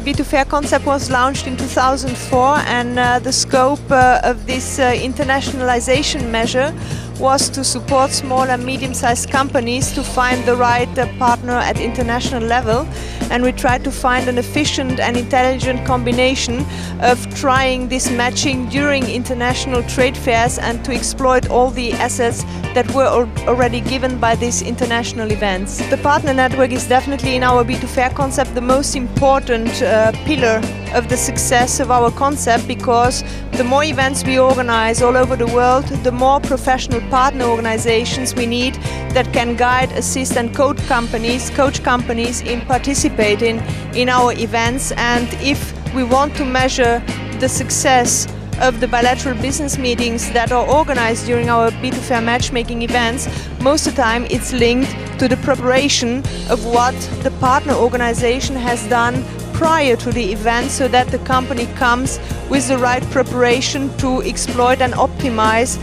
B2Fair concept was launched in 2004, and the scope of this internationalization measure was to support small and medium-sized companies to find the right partner at international level. And we tried to find an efficient and intelligent combination of trying this matching during international trade fairs and to exploit all the assets that were already given by these international events. The partner network is definitely in our B2Fair concept the most important pillar of the success of our concept, because the more events we organize all over the world, the more professional partner organizations we need that can guide, assist and coach companies in participating in our events. And if we want to measure the success of the bilateral business meetings that are organized during our B2Fair matchmaking events, most of the time it's linked to the preparation of what the partner organization has done prior to the event, so that the company comes with the right preparation to exploit and optimize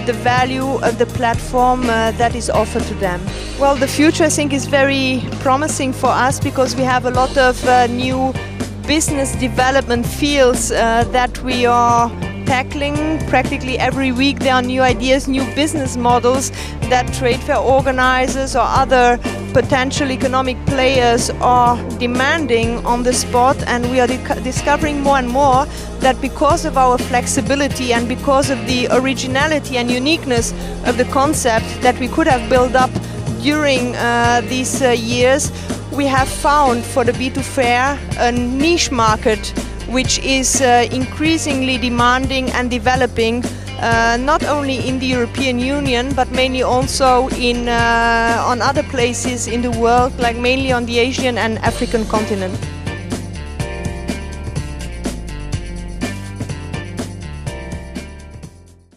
the value of the platform that is offered to them. Well, the future I think is very promising for us, because we have a lot of new business development fields that we are tackling. Practically every week there are new ideas, new business models that trade fair organizers or other potential economic players are demanding on the spot, and we are discovering more and more that because of our flexibility and because of the originality and uniqueness of the concept that we could have built up during these years, we have found for the B2Fair a niche market which is increasingly demanding and developing, not only in the European Union but mainly also on other places in the world, like mainly on the Asian and African continent.